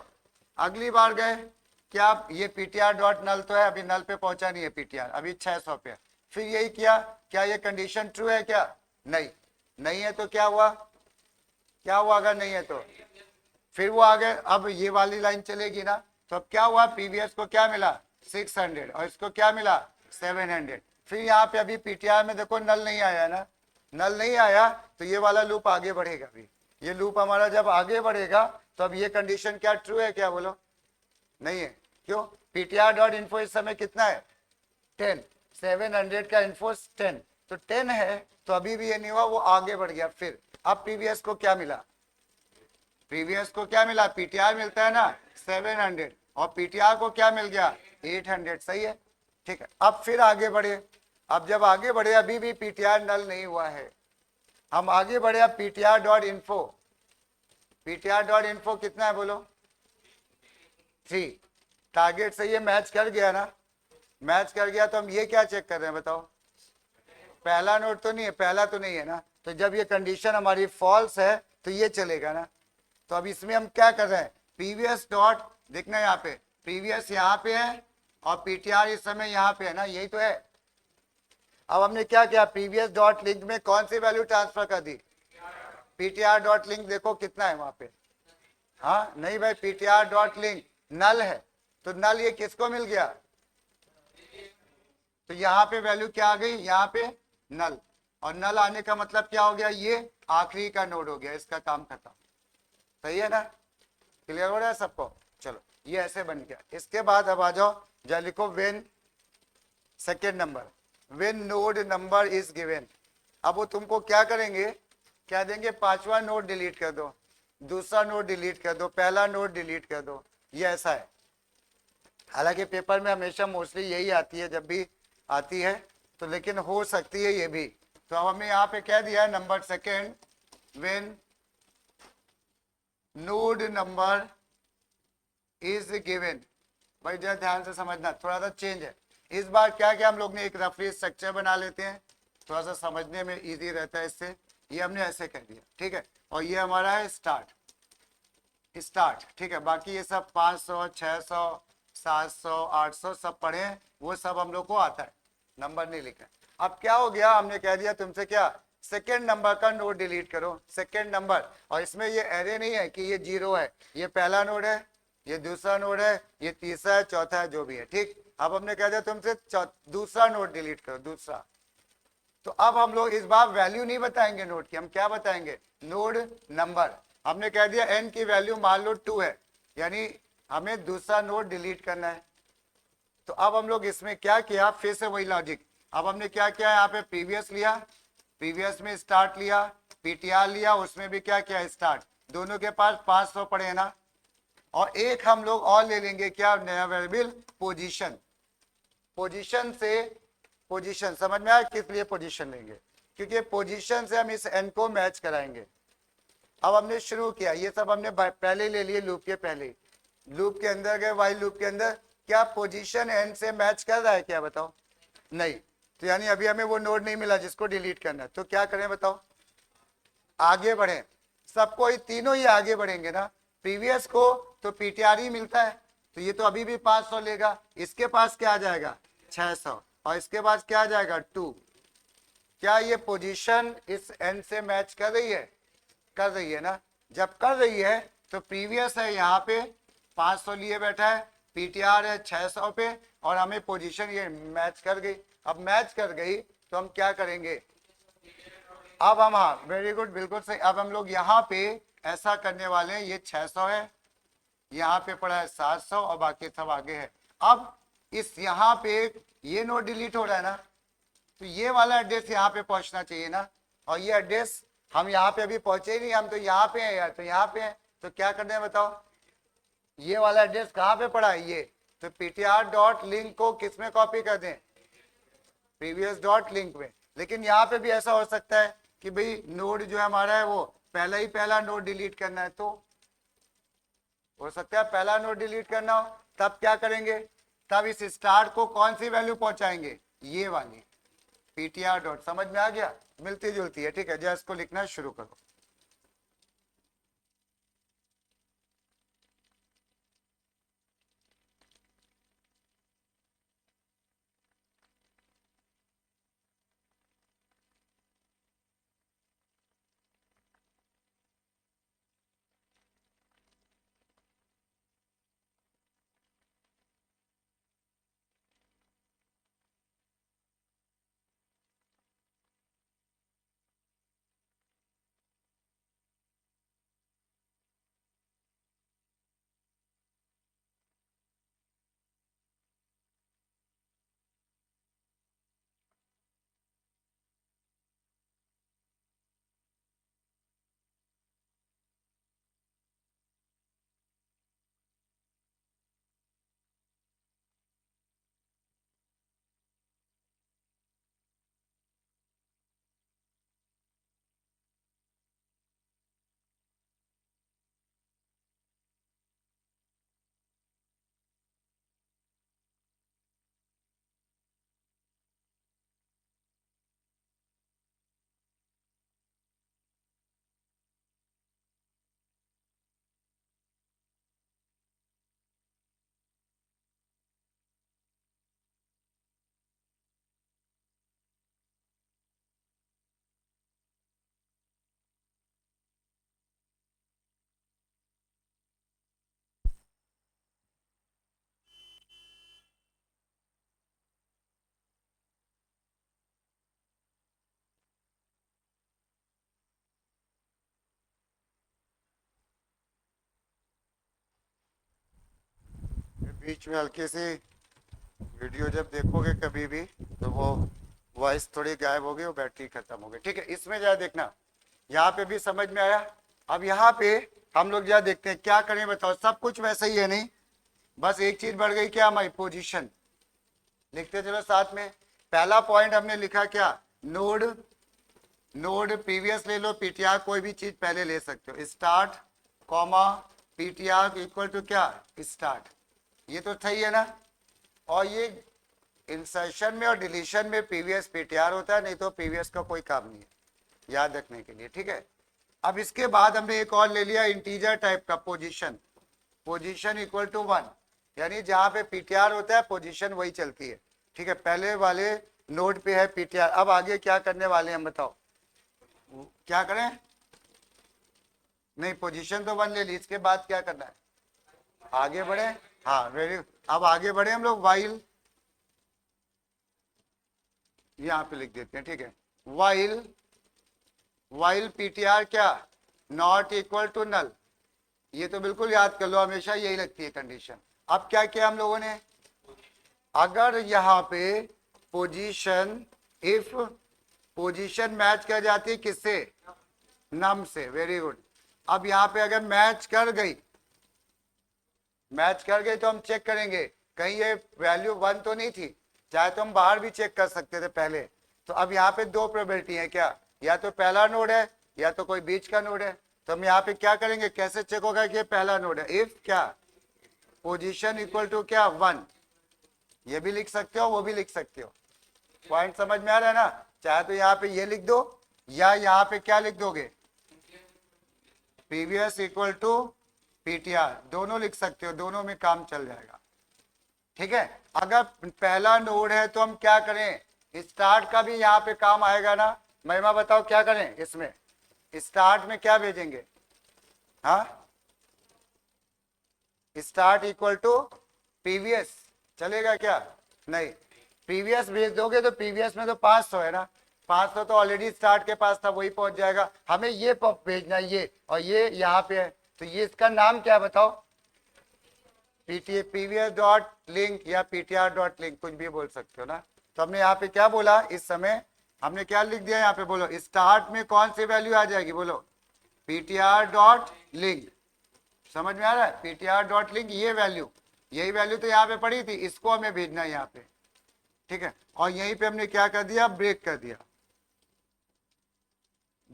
Speaker 1: अगली बार गए, क्या ये पीटीआर डॉट नल तो है, अभी नल पे पहुंचा नहीं है पीटीआर, अभी 600 पे। फिर यही किया, क्या ये कंडीशन ट्रू है क्या, नहीं, नहीं है, तो क्या हुआ, क्या हुआ अगर नहीं है तो, फिर वो आगे, अब ये वाली लाइन चलेगी ना, तो अब क्या हुआ, पीवीएस को क्या मिला 600 और इसको क्या मिला 700। फिर यहाँ पे अभी पीटीआर में देखो नल नहीं आया ना, नल नहीं आया, तो ये वाला लूप आगे बढ़ेगा। अभी ये लूप हमारा जब आगे बढ़ेगा तो अब ये कंडीशन क्या ट्रू है क्या, बोलो, नहीं है। क्यों, पीटीआर डॉट इन्फो इस समय कितना है 10, 700 का इन्फो 10, तो 10 है, तो अभी भी ये नहीं हुआ, वो आगे बढ़ गया। फिर अब प्रीवियस को क्या मिला, प्रीवियस को क्या मिला, पीटीआर मिलता है ना 700, और पीटीआर को क्या मिल गया 800, सही है, ठीक है। अब फिर आगे बढ़े, अब जब आगे बढ़े अभी भी पीटीआर नल नहीं हुआ है, हम आगे बढ़े, अब PTR dot info, PTR dot info कितना है बोलो 3, टारगेट से ये मैच कर गया ना, मैच कर गया, तो हम ये क्या चेक कर रहे हैं बताओ, पहला नोड तो नहीं है, पहला तो नहीं है ना, तो जब ये कंडीशन हमारी फॉल्स है तो ये चलेगा ना। तो अब इसमें हम क्या कर रहे हैं, प्रीवियस डॉट, देखना यहाँ पे प्रीवियस यहाँ पे है और पीटीआर इस समय यहाँ पे है ना, यही तो है। अब हमने क्या किया, प्रीवियस डॉट लिंक में कौन सी वैल्यू ट्रांसफर कर दी, पीटीआर डॉट लिंक, देखो कितना है वहां पे, हाँ नहीं भाई, पीटीआर डॉट लिंक नल है, तो नल ये किसको मिल गया, तो यहाँ पे वैल्यू क्या आ गई, यहाँ पे नल, और नल आने का मतलब क्या हो गया, ये आखिरी का नोड हो गया, इसका काम खत्म, सही है ना, क्लियर हो रहा है सबको। चलो ये ऐसे बन गया। इसके बाद अब आ जाओ, जब लिखो when second number, when node number is given. अब वो तुमको क्या करेंगे, क्या देंगे, 5वां नोड डिलीट कर दो, दूसरा नोड डिलीट कर दो, पहला नोड डिलीट कर दो, ये ऐसा है। हालांकि पेपर में हमेशा मोस्टली यही आती है, जब भी आती है तो, लेकिन हो सकती है ये भी। तो अब हमने यहाँ पे कह दिया है number second, when node number is given. भाई जरा ध्यान से समझना, थोड़ा सा चेंज है इस बार। क्या क्या हम लोग ने एक रफली स्ट्रक्चर बना लेते हैं, थोड़ा सा समझने में इजी रहता है इससे। ये हमने ऐसे कर दिया, ठीक है, और ये हमारा है स्टार्ट, स्टार्ट, ठीक है। बाकी ये सब 500, 600, 700, 800 सब पढ़े हैं, वो सब हम लोग को आता है, नंबर नहीं लिखा है। अब क्या हो गया, हमने कह दिया तुमसे क्या, सेकेंड नंबर का नोड डिलीट करो, सेकेंड नंबर, और इसमें ये एरे नहीं है कि ये 0 है, ये पहला नोड है, ये दूसरा नोड है, ये तीसरा है, चौथा है, जो भी है, ठीक। अब हमने कह दिया तुमसे दूसरा नोड डिलीट करो, दूसरा। तो अब हम लोग इस बार वैल्यू नहीं बताएंगे नोड की, हम क्या बताएंगे, नोड नंबर। हमने कह दिया n की वैल्यू मान लो 2 है, यानी हमें दूसरा नोड डिलीट करना है। तो अब हम लोग इसमें क्या किया, फिर से वही लॉजिक। अब हमने क्या किया, यहाँ पे प्रीवियस लिया, प्रीवियस में स्टार्ट लिया, पीटीआर लिया, उसमें भी क्या किया स्टार्ट, दोनों के पास 500 पड़े हैं ना, और एक हम लोग और ले लेंगे क्या, नया वेरिएबल पोजीशन। पोजीशन से, पोजीशन समझ में आया किस लिए पोजीशन लेंगे, क्योंकि पोजीशन से हम इस n को मैच कराएंगे। अब हमने शुरू किया, ये सब हमने पहले ले लिए, लूप के पहले, लूप के अंदर गए, वाइल लूप के अंदर, क्या पोजीशन n से मैच कर रहा है क्या, बताओ, नहीं। तो यानी अभी हमें वो नोड नहीं मिला जिसको डिलीट करना है, तो क्या करें बताओ, आगे बढ़े, सबको ही तीनों ही आगे बढ़ेंगे ना, प्रीवियस को तो पीटीआर ही मिलता है, तो ये तो अभी भी 500 लेगा, इसके पास क्या आ जाएगा 600, और इसके पास क्या आ जाएगा 2। क्या ये पोजीशन इस एन से मैच कर रही है? कर रही है ना। जब कर रही है तो प्रीवियस है यहाँ पे 500 लिए बैठा है, पीटीआर है 600 पे, और हमें पोजीशन ये मैच कर गई। अब मैच कर गई तो हम क्या करेंगे, अब हम, हाँ वेरी गुड, बिल्कुल सही। अब हम लोग यहाँ पे ऐसा करने वाले हैं, ये 600 है, यहाँ पे पड़ा है 700, और बाकी सब आगे है। अब इस यहाँ पे ये नोड डिलीट हो रहा है ना, तो ये वाला एड्रेस यहाँ पे पहुंचना चाहिए ना, और ये एड्रेस हम यहाँ पे अभी पहुंचे ही नहीं, हम तो यहाँ पे हैं यार, तो यहाँ पे हैं, तो क्या करना है बताओ, ये वाला एड्रेस कहाँ पे पड़ा है ये, तो पीटीआर डॉट लिंक को किस में कॉपी कर दें, प्रीवियस डॉट लिंक में। लेकिन यहाँ पे भी ऐसा हो सकता है कि भाई नोड जो है हमारा है वो पहला नोड डिलीट करना है, तो हो सकता है पहला नोड डिलीट करना हो, तब क्या करेंगे, तब इस स्टार्ट को कौन सी वैल्यू पहुंचाएंगे, ये वाली पीटीआर डॉट, समझ में आ गया, मिलती जुलती है, ठीक है। जय, इसको लिखना शुरू करो। बीच में हल्की सी वीडियो जब देखोगे कभी भी, तो वो वॉइस थोड़ी गायब हो गई, वो बैटरी खत्म हो गई, ठीक है। इसमें जरा देखना, यहाँ पे भी समझ में आया। अब यहाँ पे हम लोग जरा देखते हैं क्या करें, बताओ, सब कुछ वैसा ही है नहीं, बस एक चीज बढ़ गई, क्या हमारी पोजीशन, लिखते चलो साथ में। पहला पॉइंट हमने लिखा क्या, नोड, नोड प्रीवियस ले लो, पीटीआर कोई भी चीज पहले ले सकते हो, start comma PTR equal to क्या, स्टार्ट, ये तो सही है ना। और ये इंसर्शन में और डिलीशन में प्रीवियस पीटीआर होता है, नहीं तो प्रीवियस का कोई काम नहीं है, याद रखने के लिए, ठीक है। अब इसके बाद हमने एक और ले लिया इंटीजर टाइप का, पोजीशन, पोजीशन इक्वल टू 1, यानी जहां पे पीटीआर होता है पोजीशन वही चलती है, ठीक है। पहले वाले नोड पे है पीटीआर, अब आगे क्या करने वाले हैं हम बताओ, क्या करें, नहीं पोजीशन तो 1 ले ली, इसके बाद क्या करना है, आगे बढ़े, हाँ वेरी, अब आगे बढ़े हम लोग, वाइल, यहाँ पे लिख देते हैं, ठीक है, वाइल, वाइल पीटीआर क्या, नॉट इक्वल टू नल, ये तो बिल्कुल याद कर लो, हमेशा यही लगती है कंडीशन। अब क्या किया हम लोगों ने, अगर यहाँ पे पोजीशन, इफ पोजीशन मैच कर जाती है किससे, नम से, वेरी गुड। अब यहाँ पे अगर मैच कर गई, मैच कर गई तो हम चेक करेंगे कहीं ये वैल्यू 1 तो नहीं थी, चाहे तो हम बाहर भी चेक कर सकते थे पहले। तो अब यहाँ पे दो प्रोबेबिलिटी है क्या, या तो पहला नोड है या तो कोई बीच का नोड है, तो हम यहाँ पे क्या करेंगे, कैसे चेक होगा कि ये पहला नोड है, इफ क्या, पोजीशन इक्वल टू क्या 1, ये भी लिख सकते हो वो भी लिख सकते हो, पॉइंट समझ में आ रहा है ना। चाहे तो यहाँ पे ये लिख दो, या यहाँ पे क्या लिख दोगे, पीवीएस इक्वल टू पीटीआर, दोनों लिख सकते हो, दोनों में काम चल जाएगा। ठीक है, अगर पहला नोड है तो हम क्या करें, स्टार्ट का भी यहाँ पे काम आएगा ना। महिमा बताओ क्या करें इसमें, स्टार्ट में क्या भेजेंगे, हाँ स्टार्ट इक्वल टू पीवीएस चलेगा क्या, नहीं पीवीएस भेज दोगे तो पीवीएस में तो 500 है ना, 500 तो ऑलरेडी स्टार्ट के पास था, वही पहुंच जाएगा। हमें ये भेजना ये, और ये यहाँ पे है, तो ये इसका नाम क्या बताओ, पीटीए पीवीएस डॉट लिंक या पीटीआर डॉट लिंक, कुछ भी बोल सकते हो ना। तो हमने यहाँ पे क्या बोला, इस समय हमने क्या लिख दिया यहाँ पे, बोलो स्टार्ट में कौन सी वैल्यू आ जाएगी, बोलो पीटीआर डॉट लिंक, समझ में आ रहा है, पीटीआर डॉट लिंक, ये वैल्यू, यही वैल्यू तो यहाँ पे पड़ी थी, इसको हमें भेजना है यहाँ पे। ठीक है, और यहीं पे हमने क्या कर दिया, ब्रेक कर दिया,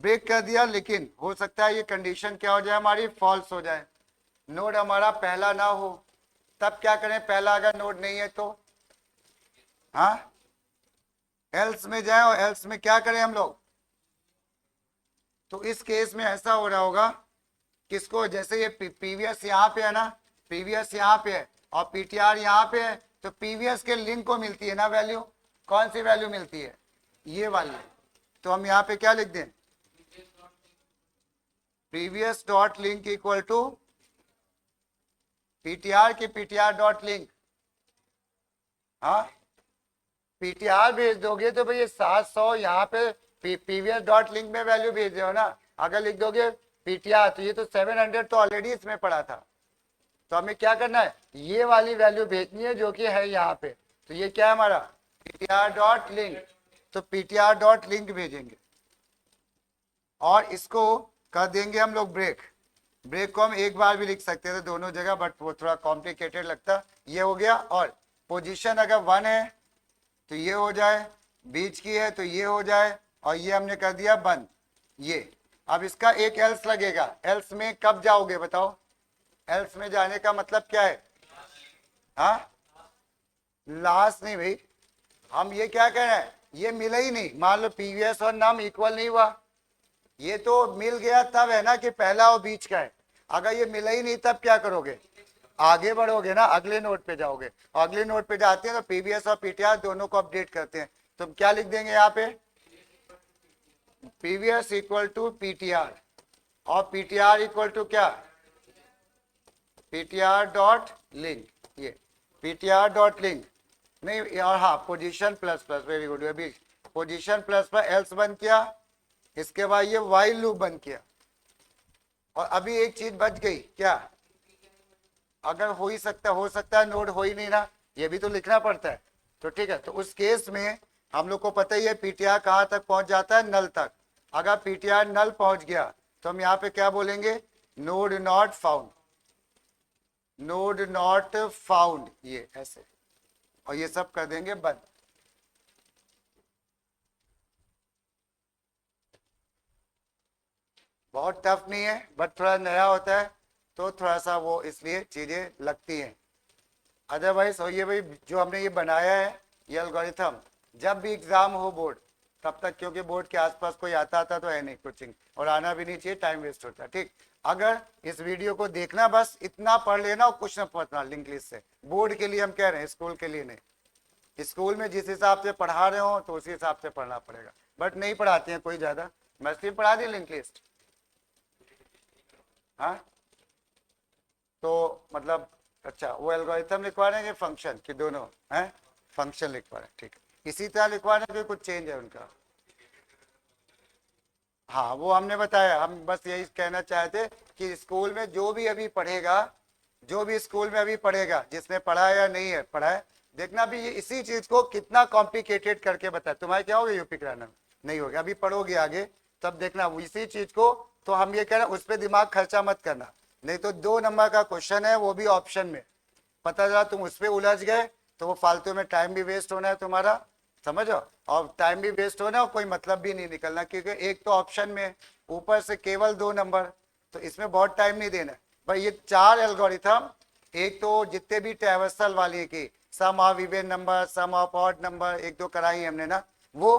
Speaker 1: ब्रेक कर दिया। लेकिन हो सकता है ये कंडीशन क्या हो जाए, हमारी फॉल्स हो जाए, नोड हमारा पहला ना हो, तब क्या करें, पहला अगर नोड नहीं है तो हाँ एल्स में जाए, और एल्स में क्या करें हम लोग, तो इस केस में ऐसा हो रहा होगा, किसको, जैसे ये पीवीएस यहाँ पे है ना, पीवीएस यहाँ पे है और पीटीआर यहाँ पे है, तो पीवीएस के लिंक को मिलती है ना वैल्यू, कौन सी वैल्यू मिलती है, ये वाली। तो हम यहाँ पे क्या लिख दें, PVS dot link equal to PTR की पीटीआर डॉट लिंक, हाँ पीटीआर भेज दोगे तो भाई 700 यहाँ पे पीवीएस डॉट लिंक में वैल्यू भेज रहे हो ना, अगर लिख दोगे पीटीआर तो ये तो 700 तो ऑलरेडी इसमें पड़ा था, तो हमें क्या करना है, ये वाली वैल्यू भेजनी है जो कि है यहाँ पे, तो ये क्या है हमारा पीटीआर डॉट लिंक, तो पीटीआर डॉट लिंक भेजेंगे और इसको कर देंगे हम लोग ब्रेक। ब्रेक को हम एक बार भी लिख सकते थे दोनों जगह, बट वो थोड़ा कॉम्प्लिकेटेड लगता, ये हो गया। और पोजीशन अगर 1 है तो ये हो जाए, बीच की है तो ये हो जाए, और ये हमने कर दिया बंद ये। अब इसका एक एल्स लगेगा, एल्स में कब जाओगे बताओ, एल्स में जाने का मतलब क्या है, हाँ लास्ट नहीं भाई, हम ये क्या कह रहे हैं, ये मिला ही नहीं, मान लो पीवीएस और नाम इक्वल नहीं हुआ, ये तो मिल गया तब है ना कि पहला और बीच का है, अगर ये मिला ही नहीं तब क्या करोगे, आगे बढ़ोगे ना, अगले नोड पे जाओगे, और अगले नोड पे जाते हैं तो पीवीएस और पीटीआर दोनों को अपडेट करते हैं, तो क्या लिख देंगे यहाँ पे, पीवीएस इक्वल टू पीटीआर, और पीटीआर इक्वल टू क्या, पीटीआर डॉट लिंक, ये पीटीआर डॉट लिंक नहीं, और हाँ position plus plus, very good, अभी पोजीशन प्लस पर एल्स बंद किया, इसके बाद ये व्हाइल लूप बंद किया, और अभी एक चीज बच गई क्या, अगर हो सकता है नोड हो ही नहीं ना, ये भी तो लिखना पड़ता है, तो ठीक है, तो उस केस में हम लोग को पता ही है पीटीआर कहाँ तक पहुंच जाता है, नल तक। अगर पीटीआर नल पहुंच गया तो हम यहाँ पे क्या बोलेंगे, node not found, node not found, ये ऐसे, और ये सब कर देंगे बंद। बहुत टफ नहीं है, बट थोड़ा नया होता है तो थोड़ा सा वो इसलिए चीजें लगती हैं, अदरवाइज हो ये भाई जो हमने ये बनाया है ये एल्गोरिथम, जब भी एग्जाम हो बोर्ड तब तक, क्योंकि बोर्ड के आसपास कोई आता तो है नहीं कोचिंग, और आना भी नहीं चाहिए, टाइम वेस्ट होता है। ठीक, अगर इस वीडियो को देखना, बस इतना पढ़ लेना और कुछ ना पढ़ना लिंक लिस्ट से, बोर्ड के लिए हम कह रहे हैं, स्कूल के लिए नहीं। स्कूल में जिस हिसाब से पढ़ा रहे हो तो उसी हिसाब से पढ़ना पड़ेगा, बट नहीं पढ़ाते हैं कोई ज्यादा, मैं सिर्फ पढ़ा दी लिंक लिस्ट, हाँ तो मतलब अच्छा, वो एल्गोरिथम लिखवा रहे हैं कि फंक्शन, कि दोनों हैं, फंक्शन लिखवा रहे हैं, ठीक है, इसी तरह लिखवा रहे हैं कि कुछ चेंज है उनका, हाँ वो हमने बताया, हम बस यही कहना चाहते कि स्कूल में जो भी अभी पढ़ेगा, जो भी स्कूल में अभी पढ़ेगा, जिसने पढ़ा है या नहीं है पढ़ा है, देखना भी ये इसी चीज को कितना कॉम्प्लिकेटेड करके बताए, तुम्हारे क्या होगा यूपी कराना नहीं होगा, अभी पढ़ोगे आगे तब देखना इसी चीज को, तो हम ये कह रहे हैं उस पर दिमाग खर्चा मत करना, नहीं तो 2 नंबर का क्वेश्चन है वो भी ऑप्शन में, पता चला तुम उस पर उलझ गए तो वो फालतू में टाइम भी वेस्ट होना है तुम्हारा, समझो, और टाइम भी वेस्ट होना और कोई मतलब भी नहीं निकलना, क्योंकि एक तो ऑप्शन में ऊपर से केवल 2 नंबर, तो इसमें बहुत टाइम नहीं देना भाई। ये 4 एल्गोरिथम, एक तो जितने भी ट्रैवर्सल वाली की sum of even number, sum of odd number, 1-2 कराई हमने ना, वो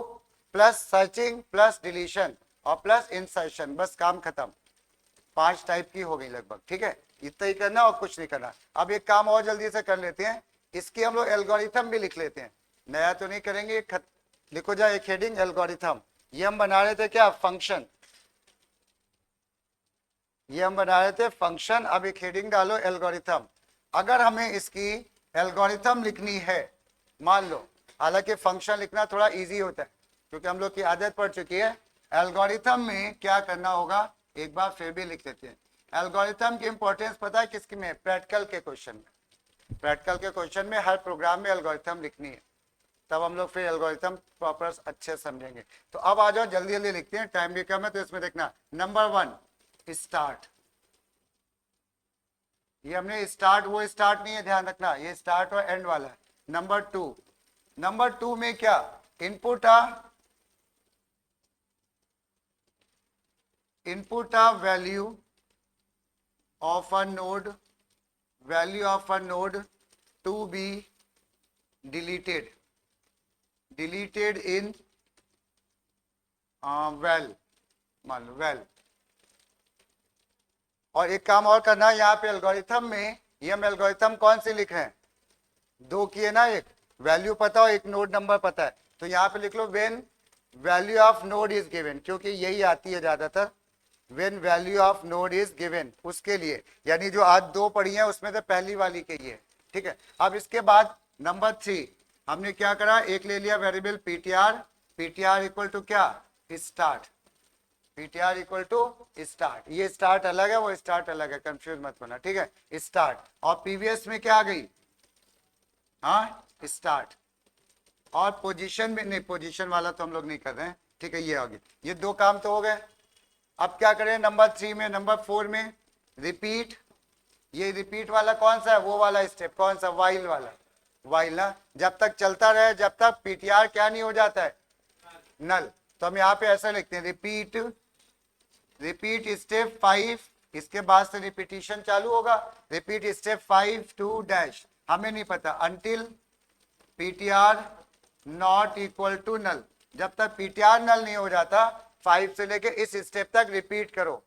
Speaker 1: प्लस सर्चिंग प्लस डिलीशन और प्लस इंसर्शन, बस काम खत्म। 5 टाइप की हो गई लगभग, ठीक है। इतना ही करना और कुछ नहीं करना। अब एक काम और जल्दी से कर लेते हैं, इसकी हम लोग एल्गोरिथम भी लिख लेते हैं, नया तो नहीं करेंगे। लिखो जाए एक हेडिंग एल्गोरिथम। ये हम बना रहे थे क्या, फंक्शन, ये हम बना रहे थे फंक्शन। अब एक हेडिंग डालो एल्गोरिथम। अगर हमें इसकी एल्गोरिथम लिखनी है, मान लो, हालांकि फंक्शन लिखना थोड़ा इजी होता है क्योंकि हम लोग की आदत पड़ चुकी है। एल्गोरिथम में क्या करना होगा एक बार फिर भी लिख लेते हैं। एल्गोरिथम की इंपॉर्टेंस पता है किसकी में, प्रैक्टिकल के क्वेश्चन में। प्रैक्टिकल के क्वेश्चन में हर प्रोग्राम में एल्गोरिथम लिखनी है, तब हम लोग फिर एल्गोरिथम प्रॉपर अच्छे समझेंगे। तो अब आ जाओ जल्दी जल्दी लिखते हैं, टाइम भी कम है। तो इसमें देखना नंबर 1 स्टार्ट। ये हमने स्टार्ट, वो स्टार्ट नहीं है, ध्यान रखना, ये स्टार्ट और एंड वाला है। नंबर 2 में क्या, input a value of a node, value of a node to be deleted, deleted in val, मान लो वेल। और एक काम और करना है, यहाँ पे एल्गोरिथम में ये हम एल्गोरिथम कौन सी लिख रहे हैं, 2 की है ना, एक वैल्यू पता हो, एक नोड नंबर पता है। तो यहाँ पे लिख लो when value of node is given, क्योंकि यही आती है ज्यादातर, when value of node is given, उसके लिए, यानी जो आज 2 पढ़ी है उसमें से पहली वाली के ये, ठीक है। अब इसके बाद नंबर 3 हमने क्या करा, एक ले लिया variable PTR, PTR equal to क्या, start, PTR equal to start. ये स्टार्ट अलग है, वो स्टार्ट अलग है, कंफ्यूज मत होना, ठीक है। स्टार्ट और पीवीएस में क्या आ गई, हाँ स्टार्ट। और पोजीशन में नहीं, पोजीशन वाला तो हम लोग नहीं कर रहे हैं, ठीक है। ये आ गई, ये 2 काम तो हो गए। अब क्या करें नंबर 3 में, नंबर 4 में रिपीट। ये रिपीट वाला कौन सा है, वो वाला स्टेप कौन सा, वाइल वाला, वाइल ना, जब तक चलता रहे, जब तक पीटीआर क्या नहीं हो जाता है, नल। तो हम यहाँ पे ऐसा लिखते हैं, रिपीट, रिपीट स्टेप 5, इसके बाद से रिपीटिशन चालू होगा, रिपीट स्टेप 5 टू डैश, हमें नहीं पता, until PTR not equal to null, जब तक पीटीआर नल नहीं हो जाता 5 से लेके इस स्टेप तक रिपीट करो,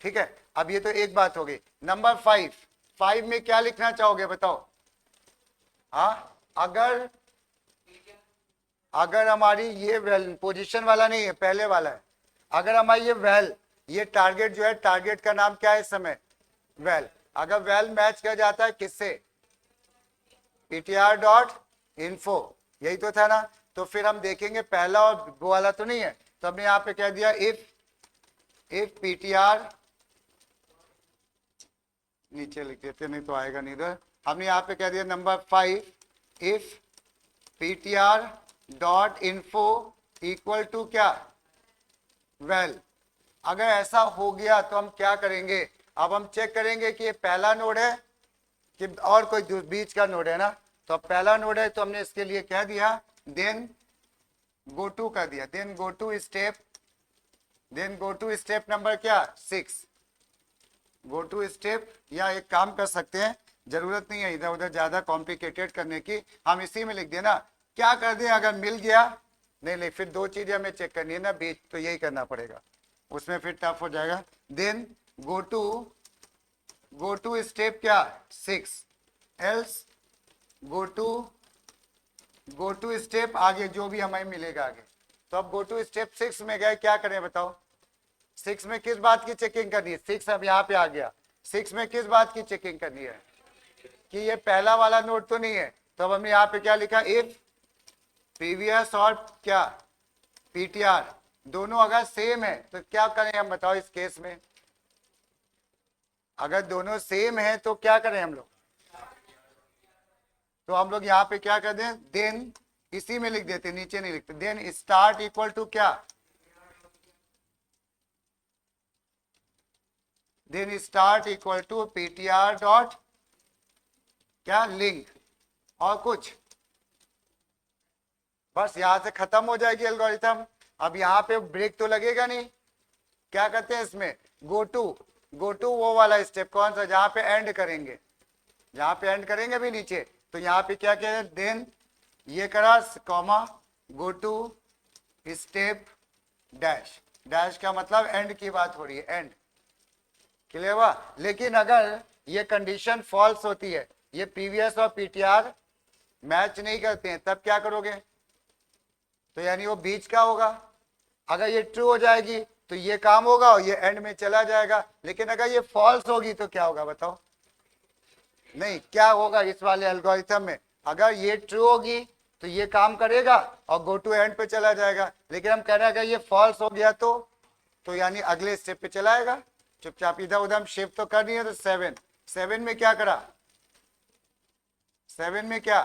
Speaker 1: ठीक है। अब ये तो एक बात होगी। नंबर 5 में क्या लिखना चाहोगे बताओ, हाँ अगर हमारी ये वेल, पोजीशन वाला नहीं है, पहले वाला है, अगर हमारी ये वेल, ये टारगेट जो है, टारगेट का नाम क्या है इस समय, वेल, अगर वेल मैच कर जाता है किससे, पीटीआर डॉट इन्फो, यही तो था ना। तो फिर हम देखेंगे पहला और वो वाला तो नहीं है, तो हमने यहाँ पे कह दिया इफ पीटीआर, नीचे लिख देते नहीं तो आएगा नहीं इधर, हमने यहाँ पे कह दिया number 5 if PTR dot info equal to क्या, वेल। अगर ऐसा हो गया तो हम क्या करेंगे, अब हम चेक करेंगे कि ये पहला नोड है कि और कोई बीच का नोड है ना। तो पहला नोड है तो हमने इसके लिए कह दिया देन गो टू कर दिया, then go to step number क्या 6, गो टू स्टेप। या एक काम कर सकते हैं, जरूरत नहीं है इधर उधर ज्यादा कॉम्प्लिकेटेड करने की, हम इसी में लिख देना, क्या कर दें अगर मिल गया, नहीं फिर 2 चीजें हमें चेक करनी है ना बीच, तो यही करना पड़ेगा, उसमें फिर टफ हो जाएगा। देन गो टू स्टेप क्या 6, एल्स गो टू स्टेप आगे जो भी हमें मिलेगा आगे। तो अब गो टू स्टेप 6 में गए, क्या करें बताओ, 6 में किस बात की चेकिंग करनी है, 6 अब यहाँ पे आ गया, 6 में किस बात की चेकिंग करनी है कि ये पहला वाला नोड तो नहीं है। तो अब हमने यहाँ पे क्या लिखा, इफ प्रीवियस और क्या पीटीआर दोनों अगर सेम है तो क्या करें हम बताओ इस केस में, अगर दोनों सेम है तो क्या करें हम लोग, तो हम लोग यहाँ पे क्या कर दें, देन इसी में लिख देते, नीचे नहीं लिखते, देन स्टार्ट इक्वल टू क्या, then start equal to PTR dot क्या लिंक, और कुछ बस यहां से खत्म हो जाएगी एल्गोरिथम। अब यहाँ पे ब्रेक तो लगेगा नहीं, क्या करते हैं इसमें, गो टू वो वाला स्टेप कौन सा, जहां पे एंड करेंगे, जहां पे एंड करेंगे भी नीचे, तो यहाँ पे क्या कह रहे हैं, देन ये करा comma go to step dash, dash का मतलब एंड की बात हो रही है, एंड क्लियर हुआ। लेकिन अगर ये कंडीशन फॉल्स होती है, ये पीवीएस और पीटीआर मैच नहीं करते हैं, तब क्या करोगे? तो यानी वो बीच का होगा। अगर ये ट्रू हो जाएगी तो ये काम होगा और ये एंड में चला जाएगा। लेकिन अगर ये फॉल्स होगी तो क्या होगा बताओ? नहीं, क्या होगा इस वाले एल्गोरिथम में? अगर ये ट्रू होगी तो ये काम करेगा और गो टू एंड पे चला जाएगा। लेकिन हम कह रहे हैं अगर ये फॉल्स हो गया तो यानी अगले स्टेप पे चलाएगा। चुपचाप इधर उधर हम शिफ्ट तो कर नहीं है। तो 7 में क्या करा? 7 में क्या?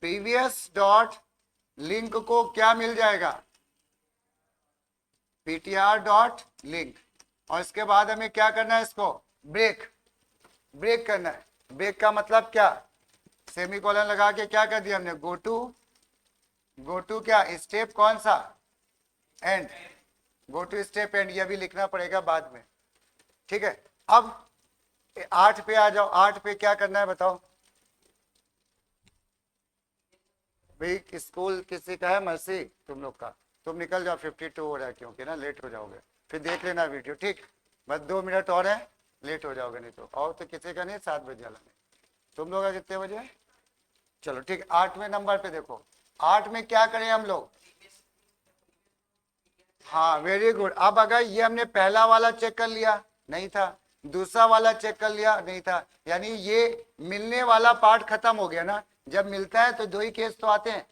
Speaker 1: प्रीवियस डॉट लिंक को क्या मिल जाएगा? PTR dot link. और इसके बाद हमें क्या करना है? इसको ब्रेक करना है। ब्रेक का मतलब क्या? सेमीकोलन लगा के क्या कर दिया हमने? गो टू क्या स्टेप? कौन सा? End. Go to step end. ये भी लिखना पड़ेगा बाद में, ठीक है। अब 8 पे आ जाओ। 8 पे क्या करना है बताओ भाई? स्कूल किसी का है? मर्सी तुम लोग का। तुम निकल जाओ, 52 हो रहा है क्योंकि ना लेट हो जाओगे। फिर देख लेना वीडियो, ठीक। बस 2 मिनट और है, लेट हो जाओगे नहीं तो। और तो किसी का नहीं, 7 बजे वाला नहीं। तुम लोग का कितने बजे है? चलो ठीक। 8वें नंबर पे देखो। 8 में क्या करें हम लोग? हाँ वेरी गुड। अब अगर ये हमने पहला वाला चेक कर लिया, नहीं था। दूसरा वाला चेक कर लिया, नहीं था। यानी ये मिलने वाला पार्ट खत्म हो गया ना। जब मिलता है तो 2 ही केस तो आते हैं।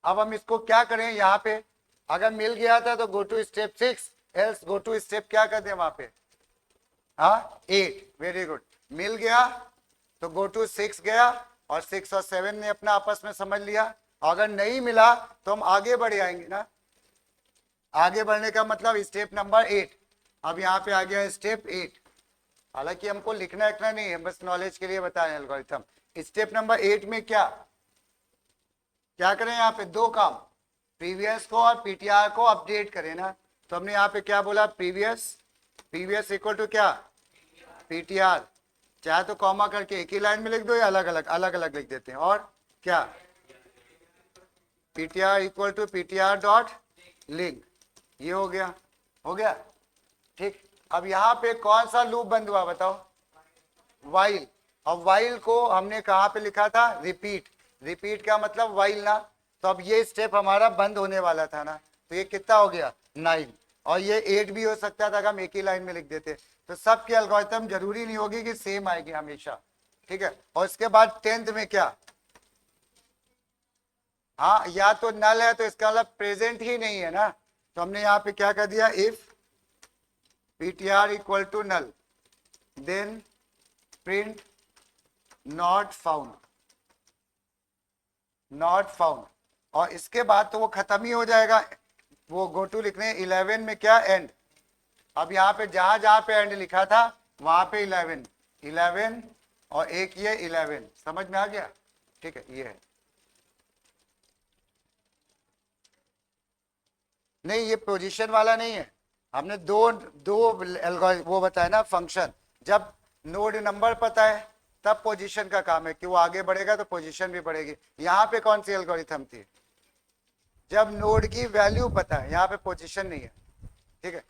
Speaker 1: अब हम इसको क्या करें? यहाँ पे अगर मिल गया था तो go to step 6, else go to step क्या कर दें वहां पे? हाँ 8। Very good. मिल गया तो गो टू 6 गया और 6 और 7 ने अपना आपस में समझ लिया। अगर नहीं मिला तो हम आगे बढ़ आएंगे ना। आगे बढ़ने का मतलब स्टेप नंबर 8। अब यहाँ पे आ गया स्टेप 8। हालांकि हमको लिखना लिखना नहीं है, बस नॉलेज के लिए बता रहे हैं एल्गोरिथम। स्टेप नंबर 8 में क्या करें? यहाँ पे 2 काम, प्रीवियस को और पीटीआर को अपडेट करें ना। तो हमने यहाँ पे क्या बोला? प्रीवियस इक्वल टू क्या? पीटीआर। चाहे तो कॉमा करके एक ही लाइन में लिख दो या अलग अलग लिख देते हैं। और क्या? PTR equal to PTR dot link. ये हो गया ठीक। अब यहाँ पे कौन सा लूप बंद हुआ बताओ? वाइल। अब वाइल को हमने कहाँ पे लिखा था? रिपीट का मतलब वाइल ना। तो अब ये स्टेप हमारा बंद होने वाला था ना। तो ये कितना हो गया? 9। और ये 8 भी हो सकता था अगर हम एक ही लाइन में लिख देते। तो सबके एल्गोरिथम जरूरी नहीं होगी कि सेम आएगी हमेशा, ठीक है। और इसके बाद 10th में क्या? हाँ, या तो नल है तो इसका मतलब प्रेजेंट ही नहीं है ना। तो हमने यहाँ पे क्या कर दिया? If ptr equal to null then print not found. और इसके बाद तो वो खत्म ही हो जाएगा। वो गो टू लिखने 11 में क्या? एंड। अब यहाँ पे जहां जहां पे एंड लिखा था वहां पे 11 और एक ये 11। समझ में आ गया? ठीक है। ये है नहीं, ये पोजीशन वाला नहीं है। हमने दो वो बताया ना फंक्शन। जब नोड नंबर पता है तब पोजीशन का काम है कि वो आगे बढ़ेगा तो पोजीशन भी बढ़ेगी। यहाँ पे कौन सी एल्गोरिथम थी? जब नोड की वैल्यू पता है, यहाँ पे पोजीशन नहीं है, ठीक है।